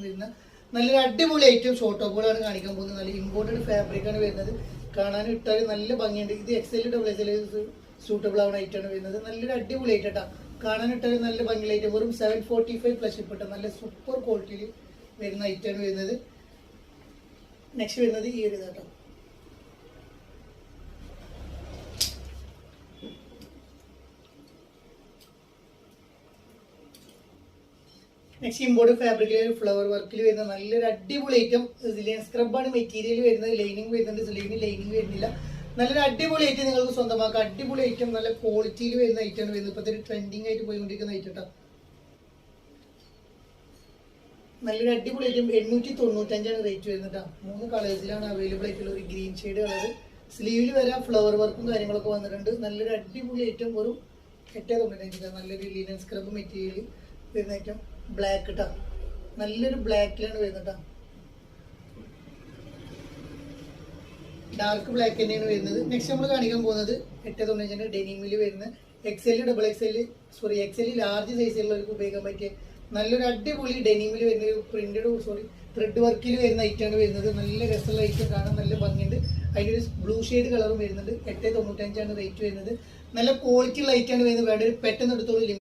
വരുന്ന നല്ലൊരു അടിപൊളി ഐറ്റം ഷോർട്ട് ടോപ്പുകളാണ് കാണിക്കാൻ പോകുന്നത്. നല്ല ഇമ്പോർട്ടഡ് ഫാബ്രിക് ആണ് വരുന്നത്. കാണാൻ ഇട്ടാൽ നല്ല ഭംഗിയുണ്ട്. ഇത് XL XL സൂട്ടബിൾ ആവുന്ന ഐറ്റം ആണ് വരുന്നത്. നല്ലൊരു അടിപൊളി ഐറ്റം കേട്ടോ. കാണാൻ ഇട്ടാൽ നല്ല ഭംഗിയുള്ള ഐറ്റം. വെറും 745 പ്ലസ് ഇപ്പോട്ടെ നല്ല സൂപ്പർ ക്വാളിറ്റിയിൽ വരുന്ന ഐറ്റം ആണ് വരുന്നത്. നെക്സ്റ്റ് വരുന്നത് ഈ ഒരു ഇതാട്ടോ. നെക്സ്റ്റ് ഇമ്പോർട്ടഡ് ഫാബ്രിക്കിൽ ഫ്ലവർ വർക്കിൽ വരുന്ന നല്ലൊരു അടിപൊളി ഐറ്റം. സ്ക്രബാണ് മെറ്റീരിയൽ വരുന്നത്. ലൈനിങ് വരുന്നുണ്ട്. ലൈനിങ് വരുന്നില്ല. നല്ലൊരു അടിപൊളി ഐറ്റം നിങ്ങൾക്ക് സ്വന്തമാക്കാം. അടിപൊളി ഐറ്റം നല്ല ക്വാളിറ്റിയിൽ വരുന്ന ഐറ്റം ആണ് വരുന്നത്. ഇപ്പോഴത്തെ ട്രെൻഡിങ് ആയിട്ട് പോയിക്കൊണ്ടിരിക്കുന്ന ഐറ്റം കേട്ടോ. നല്ലൊരു അടിപൊളി ഐറ്റം 895 റേറ്റ് വരുന്നത് കേട്ടോ. 3 കളേഴ്സിലാണ് അവൈലബിൾ ആയിട്ടുള്ള ഒരു ഗ്രീൻ ഷെയ്ഡ് കളർ. സ്ലീവിൽ വരെ ഫ്ലവർ വർക്കും കാര്യങ്ങളൊക്കെ വന്നിട്ടുണ്ട്. നല്ലൊരു അടിപൊളി ഐറ്റം. വെറും 895. നല്ലൊരു ലീനൻ സ്ക്രബ് മെറ്റീരിയൽ വരുന്ന ഐറ്റം. ബ്ലാക്ക് കേട്ടോ. നല്ലൊരു ബ്ലാക്കിലാണ് വരുന്നത് കേട്ടോ. ഡാർക്ക് ബ്ലാക്ക് തന്നെയാണ് വരുന്നത്. നെക്സ്റ്റ് നമ്മൾ കാണിക്കാൻ പോകുന്നത് 895 ഡെനിമിൽ വരുന്ന XL ലാർജ് സൈസിലുള്ളവർക്ക് ഉപയോഗിക്കാൻ പറ്റിയ നല്ലൊരു അടിപൊളി ഡെനിമിൽ വരുന്ന ത്രെഡ് വർക്കിൽ വരുന്ന ഐറ്റമാണ് വരുന്നത്. നല്ല രസമുള്ള ഐറ്റം. കാണാൻ നല്ല ഭംഗിയുണ്ട്. അതിൻ്റെ ഒരു ബ്ലൂ ഷെയ്ഡ് കളറും വരുന്നുണ്ട്. 895 റേറ്റ് വരുന്നത്. നല്ല ക്വാളിറ്റി ഉള്ള ഐറ്റമാണ് വരുന്നത്. വേണ്ട ഒരു പെട്ടെന്ന് എടുത്തോളൂ.